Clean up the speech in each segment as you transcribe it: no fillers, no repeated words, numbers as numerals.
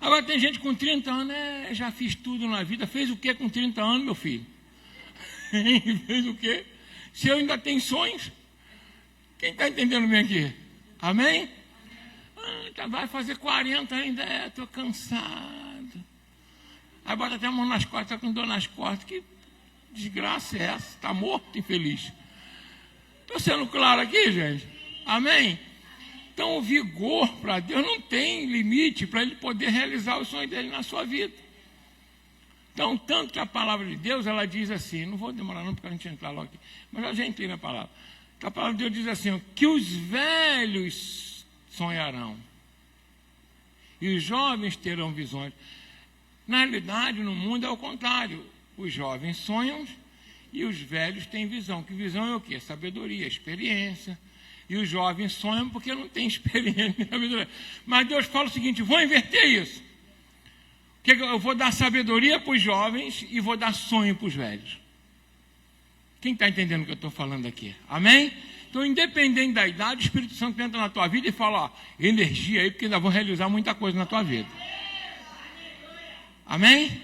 Agora tem gente com 30 anos, já fiz tudo na vida. Fez o que com 30 anos, meu filho? Fez o quê? Se eu ainda tenho sonhos, quem está entendendo bem aqui? Amém? Vai fazer 40 ainda, estou cansado. Aí bota até a mão nas costas, está com dor nas costas. Que desgraça é essa? Está morto, infeliz. Estou sendo claro aqui, gente? Amém? Então o vigor para Deus não tem limite para Ele poder realizar os sonhos dele na sua vida. Então, tanto que a palavra de Deus, ela diz assim, não vou demorar não, porque a gente entrar logo aqui, mas eu já entrei na palavra. A palavra de Deus diz assim, que os velhos sonharão e os jovens terão visões. Na realidade, no mundo é o contrário. Os jovens sonham e os velhos têm visão. Que visão é o quê? Sabedoria, experiência. E os jovens sonham porque não têm experiência nem sabedoria. Mas Deus fala o seguinte, vou inverter isso. Eu vou dar sabedoria para os jovens e vou dar sonho para os velhos. Quem está entendendo o que eu estou falando aqui? Amém? Então, independente da idade, o Espírito Santo entra na tua vida e fala, ó, energia aí, porque ainda vou realizar muita coisa na tua vida. Amém?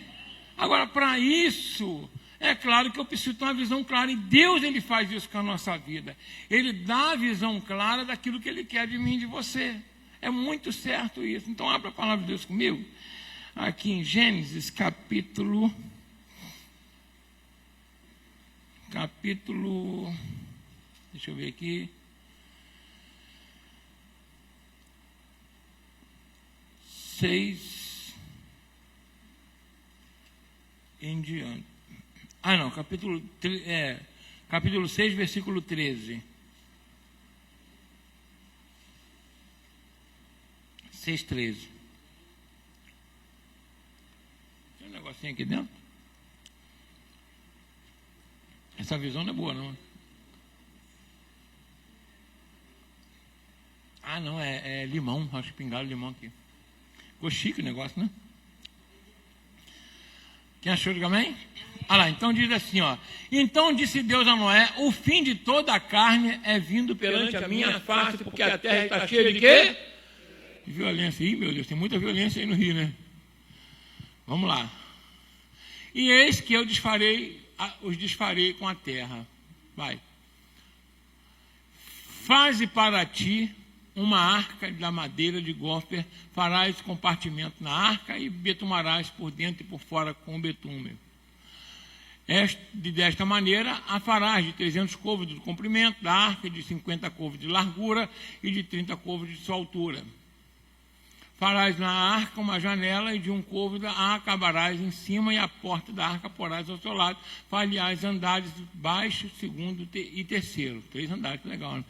Agora, para isso, é claro que eu preciso ter uma visão clara. E Deus, Ele faz isso com a nossa vida. Ele dá a visão clara daquilo que Ele quer de mim e de você. É muito certo isso. Então, abra a palavra de Deus comigo. Aqui em Gênesis, capítulo... Deixa eu ver aqui. 6 em diante. Não, capítulo 6, versículo 13. 6:13. Tem um negocinho aqui dentro? Essa visão não é boa, não. Não, é limão. Acho que pingaram limão aqui. Ficou chique o negócio, né? Quem achou, diga amém? Lá, então diz assim, ó. Então disse Deus a Noé, o fim de toda a carne é vindo perante a minha face, porque a terra está cheia de quê? De violência. Ih, meu Deus, tem muita violência aí no Rio, né? Vamos lá. E eis que eu os desfarei com a terra. Vai. Faze para ti uma arca da madeira de gofer, farás compartimento na arca e betumarás por dentro e por fora com betume. Desta maneira, a farás de 300 côvados de comprimento da arca, de 50 côvados de largura e de 30 côvados de sua altura. Farás na arca uma janela e de um côvado a acabarás em cima e a porta da arca porás ao seu lado. Farás andares baixo, segundo e terceiro. 3 andares, que legal, né?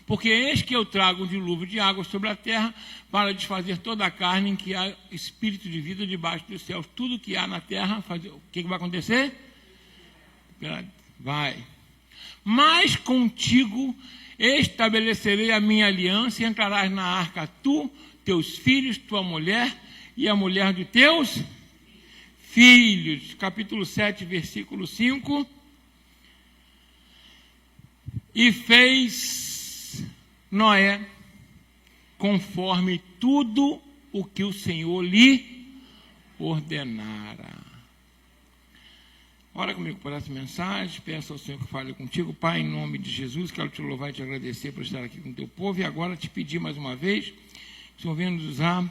Porque eis que eu trago um dilúvio de água sobre a terra para desfazer toda a carne em que há espírito de vida debaixo dos céus. Tudo que há na terra, o que vai acontecer? Vai. Mas contigo estabelecerei a minha aliança e entrarás na arca tu, teus filhos, tua mulher e a mulher de teus filhos. Capítulo 7, versículo 5. E fez Noé conforme tudo o que o Senhor lhe ordenara. Ora comigo por essa mensagem, peço ao Senhor que fale contigo. Pai, em nome de Jesus, quero te louvar e te agradecer por estar aqui com o teu povo. E agora te pedir mais uma vez, que o Senhor venha nos usar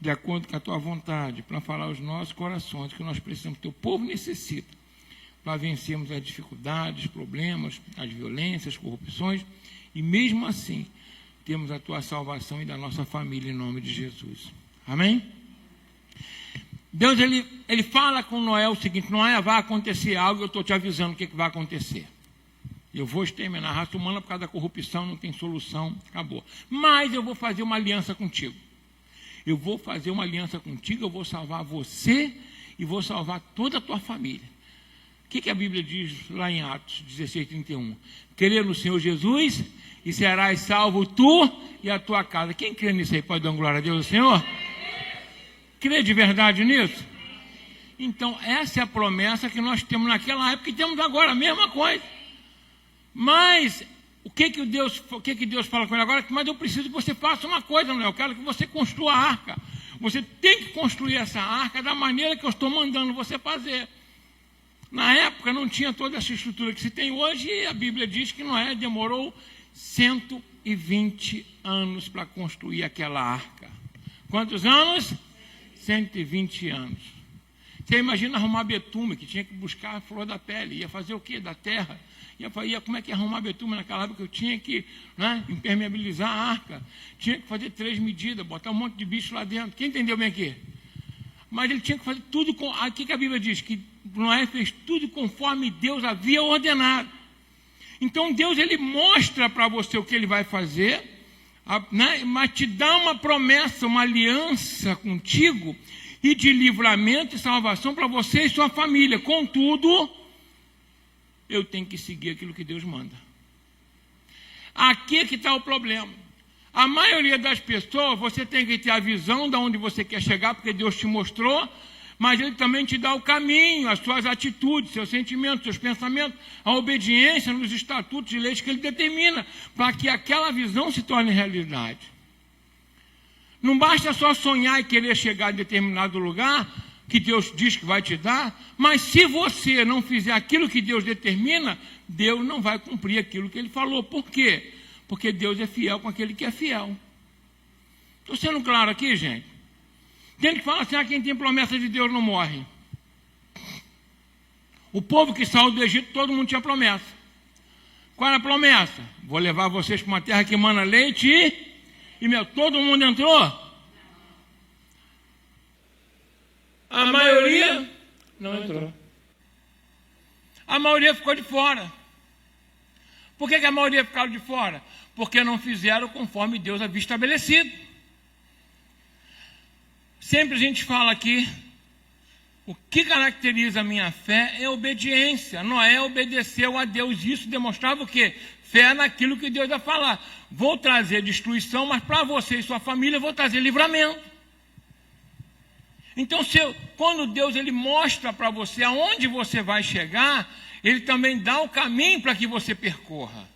de acordo com a tua vontade, para falar aos nossos corações, que nós precisamos, que o teu povo necessita, para vencermos as dificuldades, problemas, as violências, as corrupções, e mesmo assim, temos a tua salvação e da nossa família, em nome de Jesus. Amém? Deus, ele fala com Noé o seguinte: Noé, vai acontecer algo, eu estou te avisando o que vai acontecer. Eu vou exterminar a raça humana por causa da corrupção, não tem solução, acabou. Mas eu vou fazer uma aliança contigo. Eu vou fazer uma aliança contigo, eu vou salvar você e vou salvar toda a tua família. O que a Bíblia diz lá em Atos 16:31? Crê no Senhor Jesus e serás salvo tu e a tua casa. Quem crê nisso aí pode dar glória a Deus, Senhor? Crê de verdade nisso? Então, essa é a promessa que nós temos naquela época e temos agora, a mesma coisa. Mas, o que Deus fala com ele agora? Mas eu preciso que você faça uma coisa, não é? Eu quero que você construa a arca. Você tem que construir essa arca da maneira que eu estou mandando você fazer. Na época não tinha toda essa estrutura que se tem hoje, e a Bíblia diz que Noé demorou 120 anos para construir aquela arca. Quantos anos? 120 anos. Você imagina arrumar betume, que tinha que buscar a flor da pele. Ia fazer o quê? Da terra. Como é que ia arrumar betume naquela época? Eu tinha que impermeabilizar a arca. Tinha que fazer 3 medidas, botar um monte de bicho lá dentro. Quem entendeu bem aqui? Mas ele tinha que fazer tudo com... Aqui que a Bíblia diz que Noé fez tudo conforme Deus havia ordenado. Então Deus, ele mostra para você o que ele vai fazer, mas te dá uma promessa, uma aliança contigo, e de livramento e salvação para você e sua família. Contudo, eu tenho que seguir aquilo que Deus manda. Aqui é que está o problema. A maioria das pessoas, você tem que ter a visão de onde você quer chegar, porque Deus te mostrou, mas Ele também te dá o caminho, as suas atitudes, seus sentimentos, seus pensamentos, a obediência nos estatutos e leis que Ele determina, para que aquela visão se torne realidade. Não basta só sonhar e querer chegar a determinado lugar, que Deus diz que vai te dar, mas se você não fizer aquilo que Deus determina, Deus não vai cumprir aquilo que Ele falou. Por quê? Porque Deus é fiel com aquele que é fiel. Estou sendo claro aqui, gente? Tem que falar assim, quem tem promessa de Deus não morre. O povo que saiu do Egito, todo mundo tinha promessa. Qual era a promessa? Vou levar vocês para uma terra que emana leite e mel. Todo mundo entrou? A maioria não entrou. A maioria ficou de fora. Por que a maioria ficaram de fora? Porque não fizeram conforme Deus havia estabelecido. Sempre a gente fala aqui, o que caracteriza a minha fé é obediência. Noé obedeceu a Deus. Isso demonstrava o quê? Fé naquilo que Deus ia falar. Vou trazer destruição, mas para você e sua família eu vou trazer livramento. Então, quando Deus ele mostra para você aonde você vai chegar, Ele também dá o caminho para que você percorra.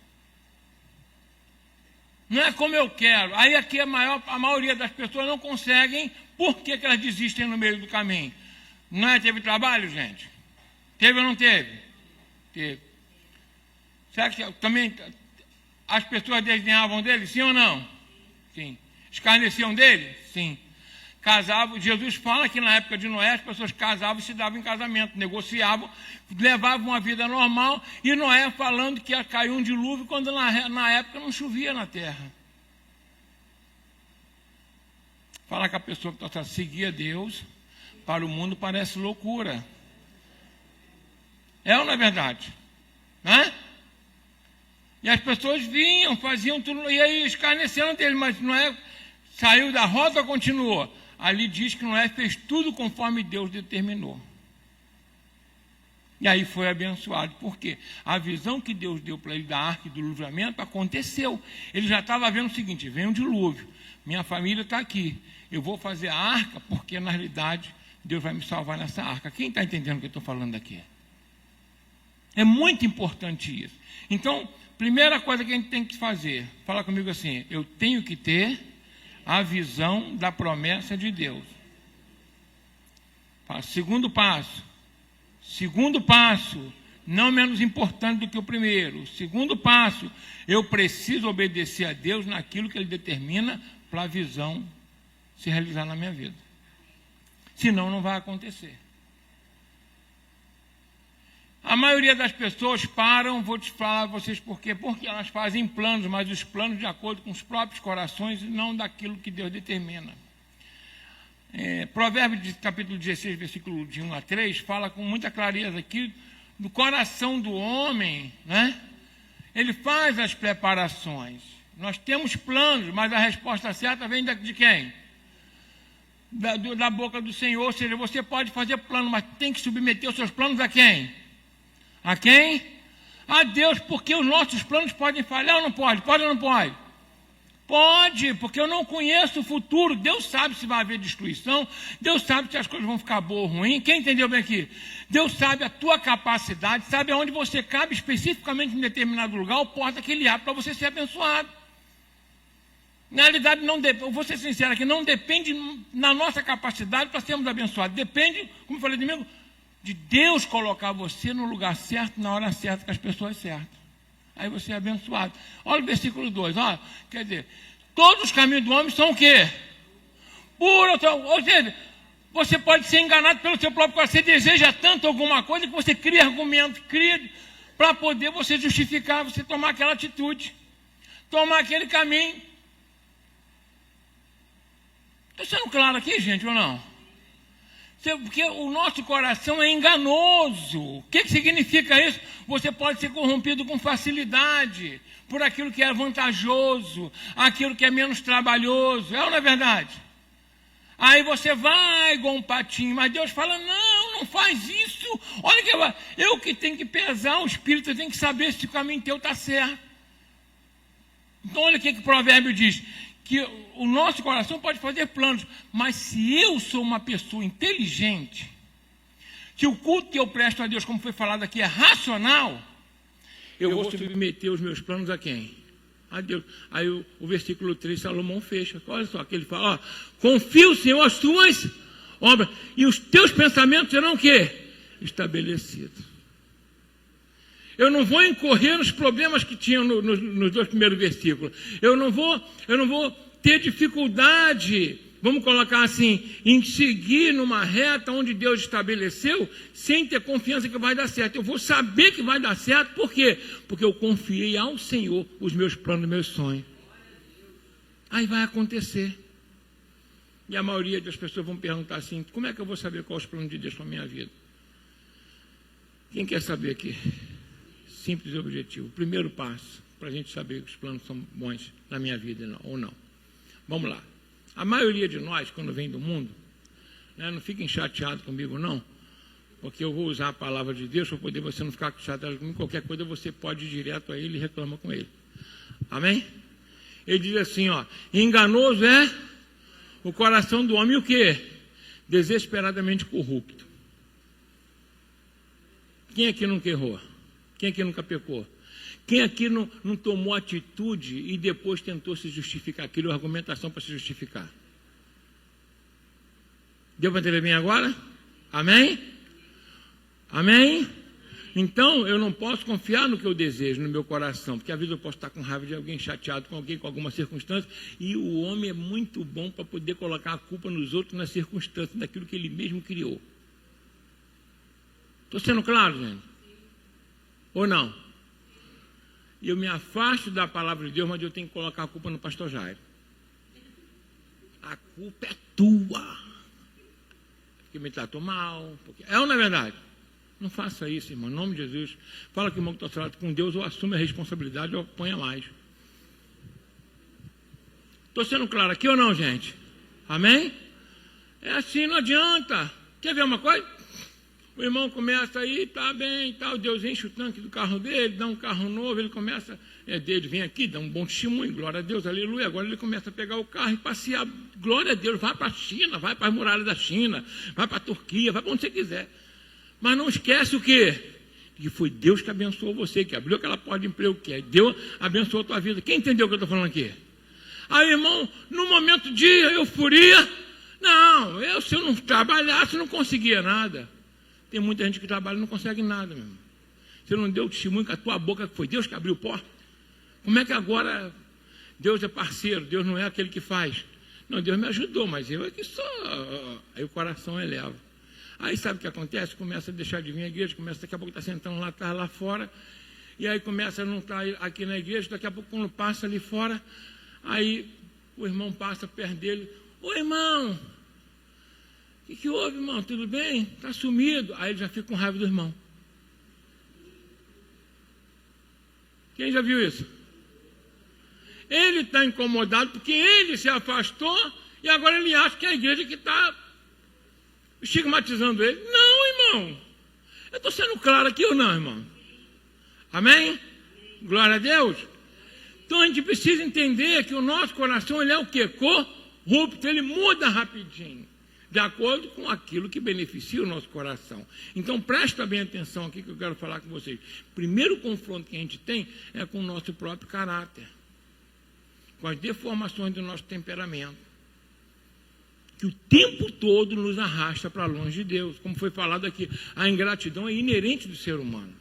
Não é como eu quero. Aí aqui a maioria das pessoas não conseguem. Por que elas desistem no meio do caminho? Não é? Teve trabalho, gente? Teve ou não teve? Teve. Será que também as pessoas desdenhavam dele? Sim ou não? Sim. Escarneciam dele? Sim. Casavam. Jesus fala que na época de Noé as pessoas casavam e se davam em casamento, negociavam, levavam uma vida normal, e Noé falando que ia cair um dilúvio quando na época não chovia na terra. Falar com a pessoa que está seguir a Deus para o mundo parece loucura. É ou não é verdade? Né? E as pessoas vinham, faziam tudo, e aí escarnecendo dele, mas Noé saiu da rota ou continuou? Ali diz que Noé fez tudo conforme Deus determinou. E aí foi abençoado. Por quê? A visão que Deus deu para ele da arca e do livramento aconteceu. Ele já estava vendo o seguinte: vem um dilúvio, minha família está aqui, eu vou fazer a arca, porque na realidade Deus vai me salvar nessa arca. Quem está entendendo o que eu estou falando aqui? É muito importante isso. Então, primeira coisa que a gente tem que fazer, fala comigo assim: eu tenho que ter a visão da promessa de Deus. Segundo passo, não menos importante do que o primeiro. Segundo passo, eu preciso obedecer a Deus naquilo que Ele determina para a visão se realizar na minha vida. Senão não vai acontecer. A maioria das pessoas param, vou te falar a vocês por quê? Porque elas fazem planos, mas os planos de acordo com os próprios corações e não daquilo que Deus determina. Provérbios capítulo 16, versículo de 1 a 3, fala com muita clareza aqui do coração do homem, né? Ele faz as preparações. Nós temos planos, mas a resposta certa vem de quem? Da boca do Senhor. Ou seja, você pode fazer plano, mas tem que submeter os seus planos a quem? A quem? A Deus, porque os nossos planos podem falhar ou não pode? Pode ou não pode? Pode, porque eu não conheço o futuro. Deus sabe se vai haver destruição, Deus sabe se as coisas vão ficar boas ou ruins. Quem entendeu bem aqui? Deus sabe a tua capacidade, sabe aonde você cabe especificamente em determinado lugar, a porta que Ele abre para você ser abençoado. Na realidade, eu vou ser sincero aqui, não depende na nossa capacidade para sermos abençoados. Depende, como eu falei domingo, de Deus colocar você no lugar certo, na hora certa, com as pessoas certas. Aí você é abençoado. Olha o versículo 2, ó, quer dizer, todos os caminhos do homem são o quê? Puro, ou seja, você pode ser enganado pelo seu próprio coração. Você deseja tanto alguma coisa que você cria argumento, cria para poder você justificar, você tomar aquela atitude, tomar aquele caminho. Estou sendo claro aqui, gente, ou não? Porque o nosso coração é enganoso. O que significa isso? Você pode ser corrompido com facilidade por aquilo que é vantajoso, aquilo que é menos trabalhoso. É ou não é verdade? Aí você vai igual um patinho, mas Deus fala, não faz isso. Olha que eu que tenho que pesar o espírito, eu tenho que saber se o caminho teu está certo. Então olha o que o provérbio diz, que o nosso coração pode fazer planos, mas se eu sou uma pessoa inteligente, se o culto que eu presto a Deus, como foi falado aqui, é racional, eu vou submeter os meus planos a quem? A Deus. Aí o versículo 3, Salomão fecha. Olha só, que ele fala, confia o Senhor as tuas obras, e os teus pensamentos serão o quê? Estabelecidos. Eu não vou incorrer nos problemas que tinham nos 2 primeiros versículos. Eu não vou ter dificuldade, vamos colocar assim, em seguir numa reta onde Deus estabeleceu, sem ter confiança que vai dar certo. Eu vou saber que vai dar certo, por quê? Porque eu confiei ao Senhor os meus planos, meus sonhos. Aí vai acontecer. E a maioria das pessoas vão perguntar assim, como é que eu vou saber qual é os planos de Deus para a minha vida? Quem quer saber aqui? Simples e objetivo. O primeiro passo para a gente saber que os planos são bons na minha vida ou não. Vamos lá. A maioria de nós, quando vem do mundo, né, não fiquem chateados comigo, não, porque eu vou usar a palavra de Deus para poder você não ficar chateado comigo. Qualquer coisa você pode ir direto a ele e reclama com ele. Amém? Ele diz assim, ó, enganoso é o coração do homem, e o quê? Desesperadamente corrupto. Quem aqui nunca errou? Quem aqui nunca pecou? Quem aqui não tomou atitude e depois tentou se justificar? Criou argumentação para se justificar. Deu para entender bem agora? Amém? Amém? Então, eu não posso confiar no que eu desejo, no meu coração, porque às vezes eu posso estar com raiva de alguém, chateado com alguém, com alguma circunstância, e o homem é muito bom para poder colocar a culpa nos outros, nas circunstâncias, daquilo que ele mesmo criou. Estou sendo claro, gente? Ou não? Eu me afasto da palavra de Deus, mas eu tenho que colocar a culpa no pastor Jairo. A culpa é tua. Porque me tratou mal. Porque... É ou não é verdade? Não faça isso, irmão. Em nome de Jesus. Fala que o irmão que está falando com Deus, ou assume a responsabilidade ou ponha mais. Estou sendo claro aqui ou não, gente? Amém? É assim, não adianta. Quer ver uma coisa? O irmão começa aí, tá bem e tal, Deus enche o tanque do carro dele, dá um carro novo, ele começa, dele vem aqui, dá um bom testemunho, glória a Deus, aleluia. Agora ele começa a pegar o carro e passear, glória a Deus, vai para a China, vai para as muralhas da China, vai para a Turquia, vai para onde você quiser. Mas não esquece o quê? Que foi Deus que abençoou você, que abriu aquela porta de emprego, que Deus abençoou a tua vida. Quem entendeu o que eu estou falando aqui? Aí, irmão, no momento de euforia, não, se eu não trabalhasse, não conseguia nada. Tem muita gente que trabalha e não consegue nada, meu irmão. Você não deu testemunho com a tua boca que foi Deus que abriu porta? Como é que agora Deus é parceiro, Deus não é aquele que faz? Não, Deus me ajudou, mas eu é que só... Aí o coração eleva. Aí sabe o que acontece? Começa a deixar de vir à igreja, daqui a pouco está sentando lá fora, e aí começa a não estar aqui na igreja, daqui a pouco quando passa ali fora, aí o irmão passa perto dele, ô irmão, o que houve, irmão? Tudo bem? Está sumido. Aí ele já fica com raiva do irmão. Quem já viu isso? Ele está incomodado porque ele se afastou e agora ele acha que é a igreja que está estigmatizando ele. Não, irmão. Eu estou sendo claro aqui ou não, irmão? Amém? Glória a Deus. Então a gente precisa entender que o nosso coração, ele é o quê? Corrupto, ele muda rapidinho, de acordo com aquilo que beneficia o nosso coração. Então, presta bem atenção aqui que eu quero falar com vocês. Primeiro confronto que a gente tem é com o nosso próprio caráter. com as deformações do nosso temperamento, que o tempo todo nos arrasta para longe de Deus. Como foi falado aqui, a ingratidão é inerente do ser humano.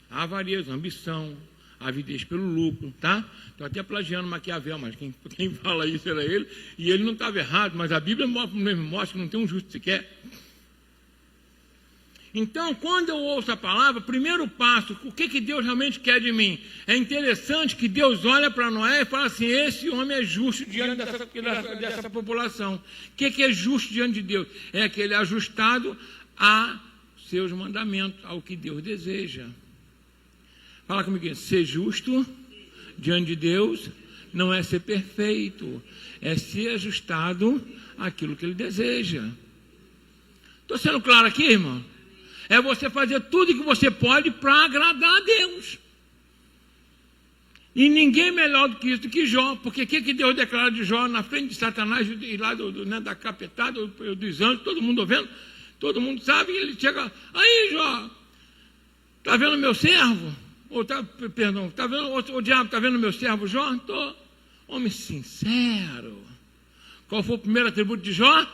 A avareza, a ambição, a avidez pelo lucro, tá? Estou até plagiando Maquiavel, mas quem fala isso era ele, e ele não estava errado, mas a Bíblia mostra que não tem um justo sequer. Então, quando eu ouço a palavra, primeiro passo, o que Deus realmente quer de mim? É interessante que Deus olha para Noé e fala assim, esse homem é justo diante dessa população. O que é justo diante de Deus? É aquele ajustado a seus mandamentos, ao que Deus deseja. Fala comigo, ser justo diante de Deus não é ser perfeito, é ser ajustado àquilo que Ele deseja. Estou sendo claro aqui, irmão? É você fazer tudo que você pode para agradar a Deus. E ninguém melhor do que isso, do que Jó. Porque o que Deus declara de Jó na frente de Satanás e lá da capetada, dos anjos, todo mundo ouvindo, todo mundo sabe, e ele chega, aí Jó, está vendo meu servo? Está vendo, o diabo está vendo meu servo Jó? Tô. Homem sincero. Qual foi o primeiro atributo de Jó?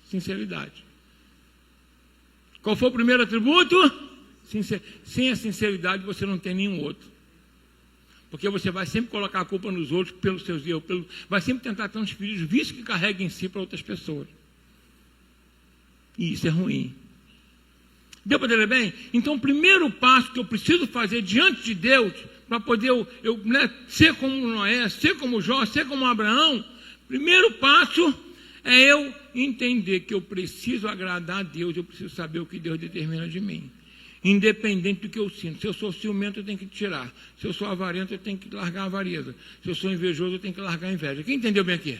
Sinceridade. Qual foi o primeiro atributo? Sem a sinceridade você não tem nenhum outro. Porque você vai sempre colocar a culpa nos outros pelos seus erros, vai sempre tentar transferir os vícios que carrega em si para outras pessoas. E isso é ruim. Deu para entender bem? Então o primeiro passo que eu preciso fazer diante de Deus, para poder eu ser como Noé, ser como Jó, ser como Abraão, primeiro passo é eu entender que eu preciso agradar a Deus, eu preciso saber o que Deus determina de mim. Independente do que eu sinto. Se eu sou ciumento, eu tenho que tirar. Se eu sou avarento, eu tenho que largar a avareza. Se eu sou invejoso, eu tenho que largar a inveja. Quem entendeu bem aqui?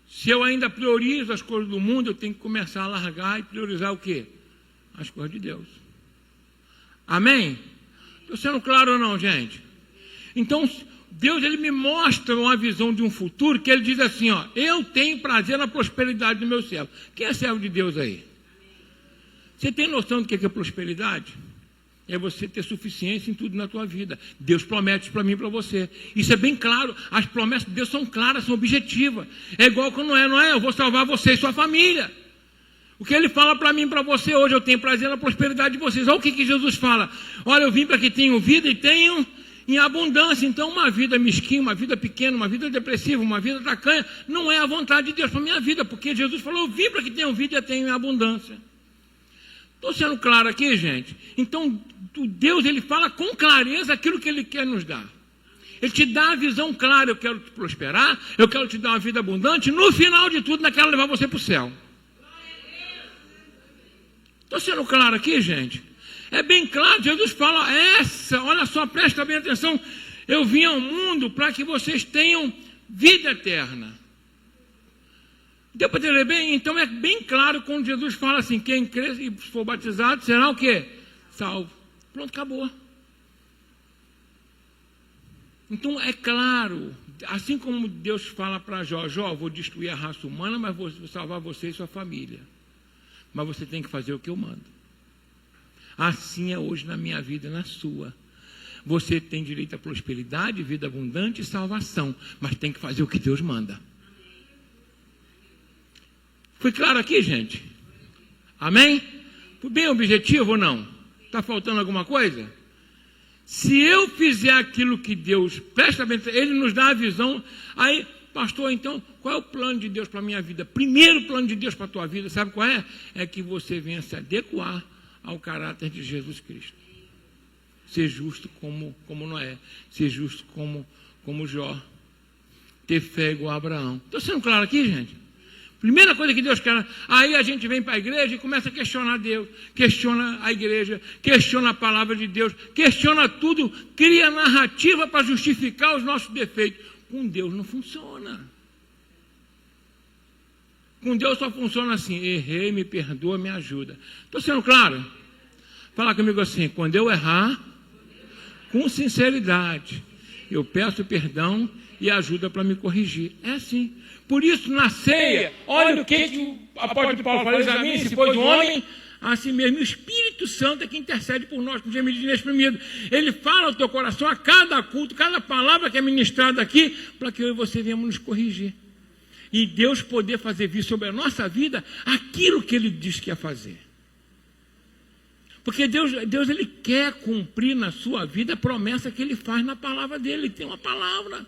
Se eu ainda priorizo as coisas do mundo, eu tenho que começar a largar e priorizar o quê? As coisas de Deus. Amém? Estou sendo claro ou não, gente? Então, Deus ele me mostra uma visão de um futuro que ele diz assim, ó, eu tenho prazer na prosperidade do meu servo. Quem é servo de Deus aí? Você tem noção do que é prosperidade? É você ter suficiência em tudo na tua vida. Deus promete para mim e para você. Isso é bem claro. As promessas de Deus são claras, são objetivas. É igual quando não é, eu vou salvar você e sua família. O que ele fala para mim e para você hoje, eu tenho prazer na prosperidade de vocês. Olha o que Jesus fala. Olha, eu vim para que tenham vida e tenham em abundância. Então uma vida mesquinha, uma vida pequena, uma vida depressiva, uma vida tacanha, não é a vontade de Deus para a minha vida, porque Jesus falou, eu vim para que tenham vida e a tenham em abundância. Estou sendo claro aqui, gente? Então Deus ele fala com clareza aquilo que Ele quer nos dar. Ele te dá a visão clara, eu quero te prosperar, eu quero te dar uma vida abundante, no final de tudo, quero levar você para o céu. Estou sendo claro aqui, gente? É bem claro, Jesus fala, olha só, presta bem atenção, eu vim ao mundo para que vocês tenham vida eterna. Deu para entender bem? Então é bem claro quando Jesus fala assim, quem crer e for batizado será o quê? Salvo. Pronto, acabou. Então é claro, assim como Deus fala para Jó, vou destruir a raça humana, mas vou salvar você e sua família. Mas você tem que fazer o que eu mando. Assim é hoje na minha vida e na sua. Você tem direito à prosperidade, vida abundante e salvação, mas tem que fazer o que Deus manda. Foi claro aqui, gente? Amém? Foi bem objetivo ou não? Está faltando alguma coisa? Se eu fizer aquilo que Deus, presta bem, Ele nos dá a visão, aí, pastor, então, qual é o plano de Deus para a minha vida? Primeiro plano de Deus para a tua vida, sabe qual é? É que você venha se adequar ao caráter de Jesus Cristo. Ser justo como Noé, ser justo como Jó, ter fé igual a Abraão. Estou sendo claro aqui, gente? Primeira coisa que Deus quer, aí a gente vem para a igreja e começa a questionar Deus, questiona a igreja, questiona a palavra de Deus, questiona tudo, cria narrativa para justificar os nossos defeitos. Com Deus não funciona. Com Deus só funciona assim, errei, me perdoa, me ajuda. Estou sendo claro? Fala comigo assim, quando eu errar, com sinceridade, eu peço perdão e ajuda para me corrigir. É assim. Por isso, na ceia, olha o que o apóstolo Paulo fala, examine se foi do homem, assim mesmo, o Espírito Espírito Santo é que intercede por nós com gemidos inexprimidos. Ele fala ao teu coração a cada culto, cada palavra que é ministrada aqui, para que eu e você venhamos nos corrigir. E Deus poder fazer vir sobre a nossa vida aquilo que Ele diz que ia fazer. Porque Deus Ele quer cumprir na sua vida a promessa que Ele faz na palavra dEle. Ele tem uma palavra.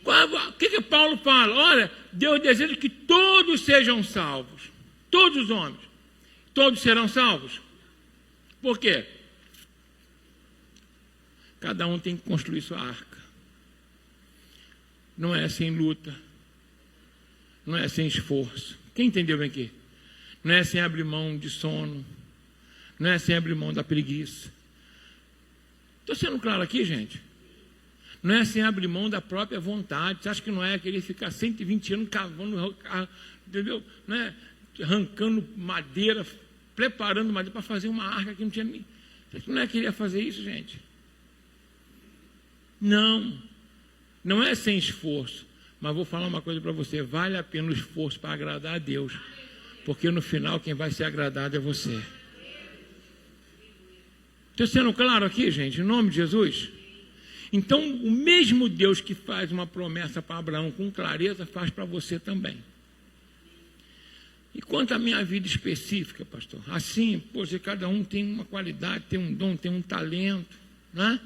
O que Paulo fala? Olha, Deus deseja que todos sejam salvos. Todos os homens. Todos serão salvos. Por quê? Cada um tem que construir sua arca. Não é sem luta. Não é sem esforço. Quem entendeu bem aqui? Não é sem abrir mão de sono. Não é sem abrir mão da preguiça. Estou sendo claro aqui, gente? Não é sem abrir mão da própria vontade. Você acha que não é querer ficar 120 anos cavando, entendeu? Não é arrancando madeira, preparando madeira para fazer uma arca que não tinha nem... Não é querer fazer isso, gente. Não é sem esforço. Mas vou falar uma coisa para você. Vale a pena o esforço para agradar a Deus. Porque no final quem vai ser agradado é você. Estou sendo claro aqui, gente, em nome de Jesus? Então, o mesmo Deus que faz uma promessa para Abraão com clareza, faz para você também. E quanto à minha vida específica, pastor? Assim, poxa, cada um tem uma qualidade, tem um dom, tem um talento, né?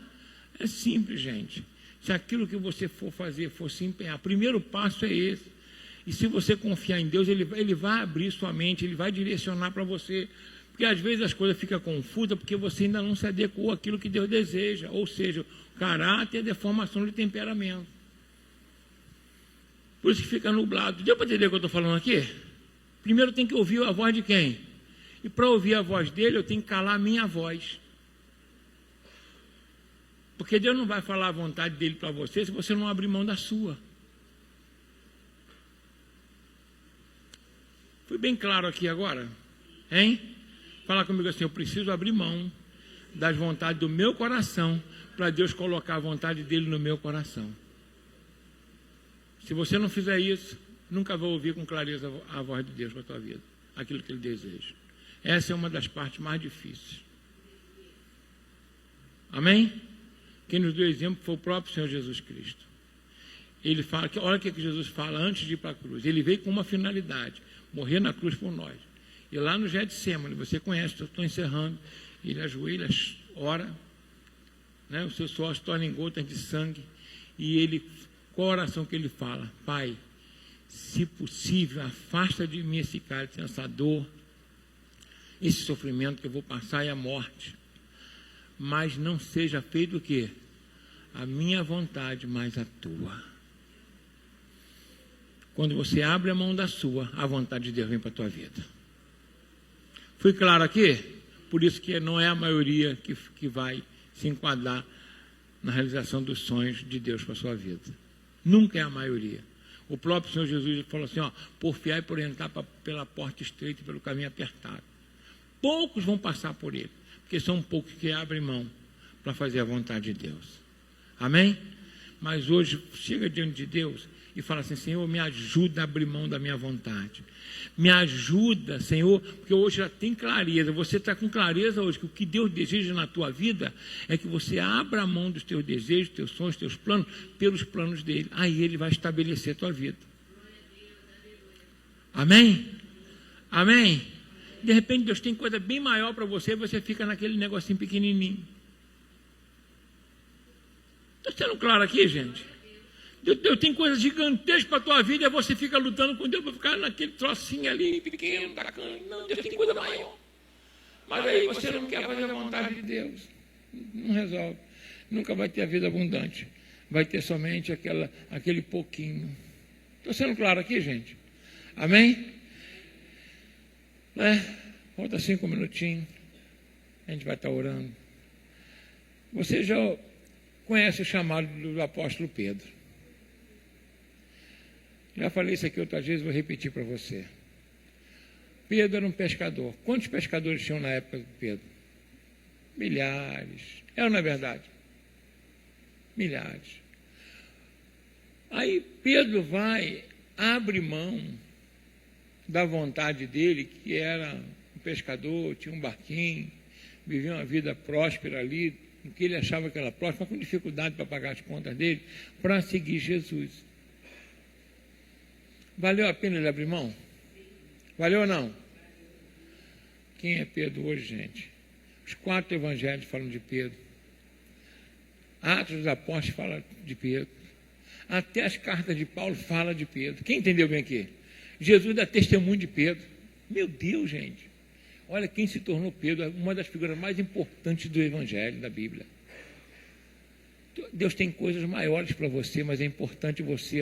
É simples, gente. Se aquilo que você for fazer, for se empenhar, o primeiro passo é esse. E se você confiar em Deus, Ele vai abrir sua mente, Ele vai direcionar para você. Porque às vezes as coisas ficam confusas porque você ainda não se adequou àquilo que Deus deseja, ou seja, caráter e a deformação de temperamento. Por isso que fica nublado. Deu para entender o que eu estou falando aqui? Primeiro tem que ouvir a voz de quem? E para ouvir a voz dele, eu tenho que calar a minha voz. Porque Deus não vai falar a vontade dele para você se você não abrir mão da sua. Fui bem claro aqui agora? Hein? Fala comigo assim, eu preciso abrir mão das vontades do meu coração para Deus colocar a vontade dele no meu coração. Se você não fizer isso, nunca vai ouvir com clareza a voz de Deus para a tua vida, aquilo que Ele deseja. Essa é uma das partes mais difíceis. Amém? Quem nos deu exemplo foi o próprio Senhor Jesus Cristo. Ele fala, olha o que Jesus fala antes de ir para a cruz. Ele veio com uma finalidade, morrer na cruz por nós. E lá no Getsêmani, você conhece, eu estou encerrando, ele ajoelha, ora, né, o seu suor se torna em gotas de sangue, e ele, qual a oração que ele fala? Pai, se possível, afasta de mim esse cálice, essa dor, esse sofrimento que eu vou passar e a morte, mas não seja feito o quê? A minha vontade, mas a tua. Quando você abre a mão da sua, a vontade de Deus vem para a tua vida. Fui claro aqui? Por isso que não é a maioria que vai se enquadrar na realização dos sonhos de Deus para a sua vida. Nunca é a maioria. O próprio Senhor Jesus falou assim, porfiar e por entrar pela porta estreita e pelo caminho apertado. Poucos vão passar por ele, porque são poucos que abrem mão para fazer a vontade de Deus. Amém? Mas hoje, chega diante de Deus e fala assim, Senhor, me ajuda a abrir mão da minha vontade. Me ajuda, Senhor, porque hoje já tem clareza. Você está com clareza hoje que o que Deus deseja na tua vida é que você abra a mão dos teus desejos, teus sonhos, teus planos, pelos planos dele. Aí ele vai estabelecer a tua vida. Amém? Amém? De repente Deus tem coisa bem maior para você e você fica naquele negocinho pequenininho. Está sendo claro aqui, gente? Deus tem coisas gigantescas para a tua vida e você fica lutando com Deus para ficar naquele trocinho ali, pequeno, bacana. Não, Deus tem coisa maior. Mas aí você não quer fazer a vontade de Deus. Não resolve. Nunca vai ter a vida abundante. Vai ter somente aquele pouquinho. Estou sendo claro aqui, gente? Amém? Falta 5 minutinhos. A gente vai estar orando. Você já conhece o chamado do apóstolo Pedro. Já falei isso aqui outras vezes, vou repetir para você. Pedro era um pescador. Quantos pescadores tinham na época de Pedro? Milhares. É ou não é verdade? Milhares. Aí Pedro abre mão da vontade dele, que era pescador, tinha um barquinho, vivia uma vida próspera ali, no que ele achava que era próspera, com dificuldade para pagar as contas dele, para seguir Jesus. Valeu a pena ele abrir mão? Valeu ou não? Quem é Pedro hoje, gente? Os 4 evangelhos falam de Pedro. Atos dos Apóstolos falam de Pedro. Até as cartas de Paulo falam de Pedro. Quem entendeu bem aqui? Jesus dá testemunho de Pedro. Meu Deus, gente. Olha quem se tornou Pedro, uma das figuras mais importantes do evangelho, da Bíblia. Deus tem coisas maiores para você, mas é importante você,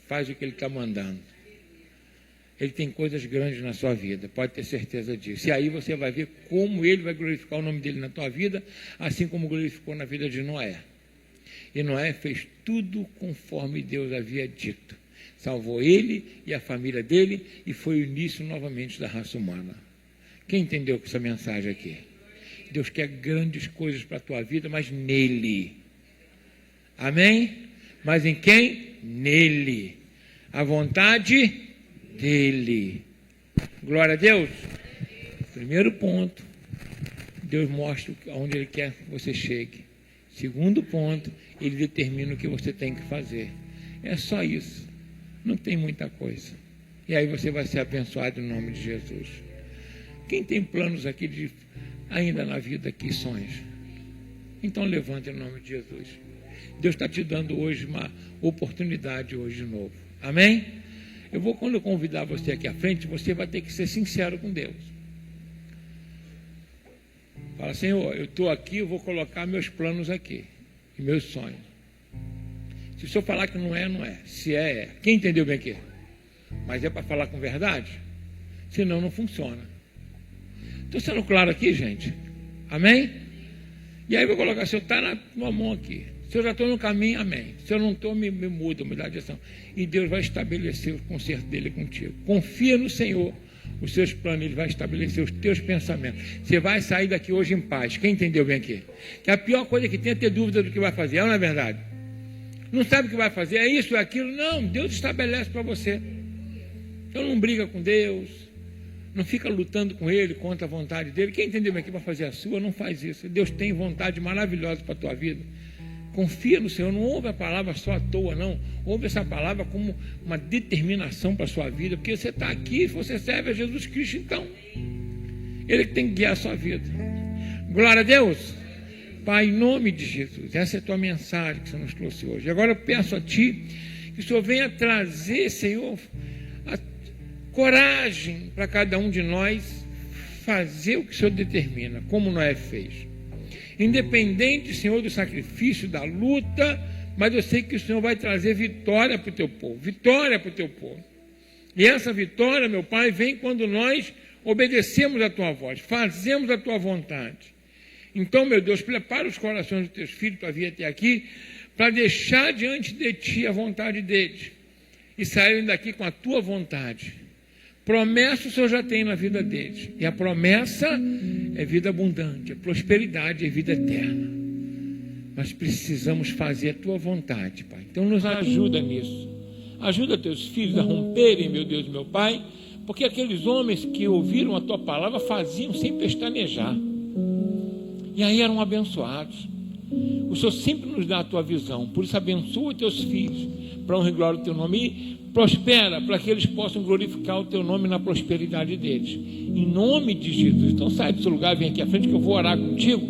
faz o que Ele está mandando. Ele tem coisas grandes na sua vida, pode ter certeza disso. E aí você vai ver como Ele vai glorificar o nome dEle na tua vida, assim como glorificou na vida de Noé. E Noé fez tudo conforme Deus havia dito. Salvou ele e a família dele e foi o início novamente da raça humana. Quem entendeu com essa mensagem aqui? Deus quer grandes coisas para a tua vida, mas nele. Amém? Mas em quem? Nele. A vontade dele. Glória a Deus. Primeiro ponto, Deus mostra aonde Ele quer que você chegue. Segundo ponto, Ele determina o que você tem que fazer. É só isso. Não tem muita coisa. E aí você vai ser abençoado em nome de Jesus. Quem tem planos aqui ainda na vida aqui, sonhos? Então levante em nome de Jesus. Deus está te dando hoje uma oportunidade hoje de novo. Amém? Quando eu convidar você aqui à frente, você vai ter que ser sincero com Deus. Fala, Senhor, eu estou aqui, eu vou colocar meus planos aqui, e meus sonhos. Se o senhor falar que não é, não é. Se é, é. Quem entendeu bem aqui? Mas é para falar com verdade? Senão não funciona. Estou sendo claro aqui, gente? Amém? E aí eu vou colocar, se eu está na tua mão aqui, se eu já estou no caminho, amém. Se eu não estou, me muda, me dá a direção. E Deus vai estabelecer o conserto dele contigo. Confia no Senhor, os seus planos, Ele vai estabelecer os teus pensamentos. Você vai sair daqui hoje em paz. Quem entendeu bem aqui? Que a pior coisa que tem é ter dúvida do que vai fazer, não é verdade? Não sabe o que vai fazer, é isso, é aquilo. Não, Deus estabelece para você. Então não briga com Deus, não fica lutando com Ele contra a vontade dEle. Quem entendeu bem aqui para fazer a sua, não faz isso. Deus tem vontade maravilhosa para a tua vida. Confia no Senhor, não ouve a palavra só à toa, não. Ouve essa palavra como uma determinação para a sua vida, porque você está aqui, você serve a Jesus Cristo, então Ele que tem que guiar a sua vida. Glória a Deus. Pai, em nome de Jesus, essa é a tua mensagem que você nos trouxe hoje. Agora eu peço a Ti que o Senhor venha trazer, Senhor, a coragem para cada um de nós fazer o que o Senhor determina, como Noé fez. Independente, Senhor, do sacrifício, da luta, mas eu sei que o Senhor vai trazer vitória para o teu povo, vitória para o teu povo. E essa vitória, meu Pai, vem quando nós obedecemos a tua voz, fazemos a tua vontade. Então, meu Deus, prepara os corações dos teus filhos para vir até aqui, para deixar diante de Ti a vontade deles e saírem daqui com a Tua vontade. Promessa o Senhor já tem na vida deles, e a promessa é vida abundante, é prosperidade, é vida eterna. Mas precisamos fazer a Tua vontade, Pai. Então nos ajuda nisso. Ajuda teus filhos a romperem, meu Deus e meu Pai, porque aqueles homens que ouviram a Tua palavra faziam sem pestanejar. E aí eram abençoados. O Senhor sempre nos dá a Tua visão. Por isso abençoa teus filhos, para honra e glória do Teu nome. E prospera, para que eles possam glorificar o Teu nome na prosperidade deles. Em nome de Jesus. Então sai do seu lugar, vem aqui à frente que eu vou orar contigo.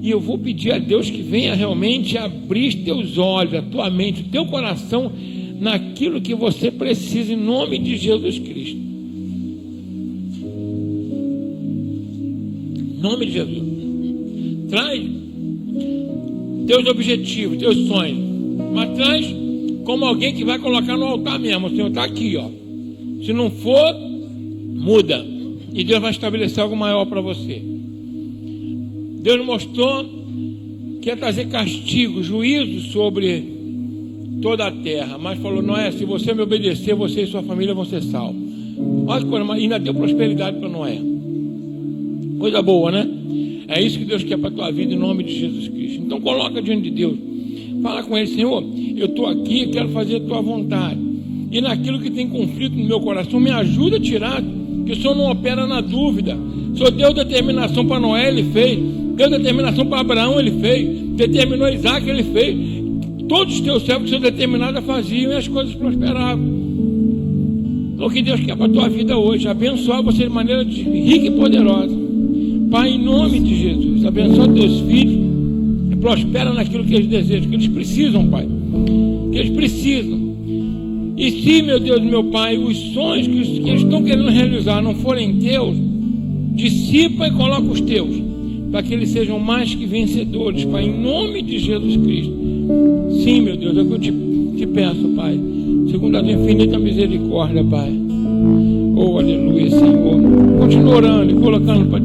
E eu vou pedir a Deus que venha realmente abrir teus olhos, a tua mente, o teu coração, naquilo que você precisa, em nome de Jesus Cristo. Em nome de Jesus. Traz teus objetivos, teus sonhos, mas traz como alguém que vai colocar no altar mesmo. O Senhor está aqui, ó. Se não for, muda, e Deus vai estabelecer algo maior para você. Deus mostrou que ia trazer castigo, juízo sobre toda a terra, mas falou, Noé, se você me obedecer, você e sua família vão ser salvos. Olha que coisa, mas ainda deu prosperidade para Noé. Coisa boa, né? É isso que Deus quer para a tua vida, em nome de Jesus Cristo. Então coloca diante de Deus, fala com Ele, Senhor, eu estou aqui, eu quero fazer a tua vontade, e naquilo que tem conflito no meu coração, me ajuda a tirar, que que o Senhor não opera na dúvida. O Senhor deu determinação para Noé, Ele fez. Deu determinação para Abraão, Ele fez. Determinou Isaac, Ele fez. Todos os teus servos que são determinados faziam e as coisas prosperavam. Então o que Deus quer para a tua vida hoje? Abençoar você de maneira rica e poderosa. Pai, em nome de Jesus, abençoa teus filhos e prospera naquilo que eles desejam, que eles precisam, Pai. Que eles precisam. E se, meu Deus, meu Pai, os sonhos que eles estão querendo realizar não forem teus, dissipa e coloca os teus, para que eles sejam mais que vencedores, Pai, em nome de Jesus Cristo. Sim, meu Deus, é o que eu te peço, Pai, segundo a tua infinita misericórdia, Pai. Oh, aleluia, Senhor. Continua orando e colocando, Pai,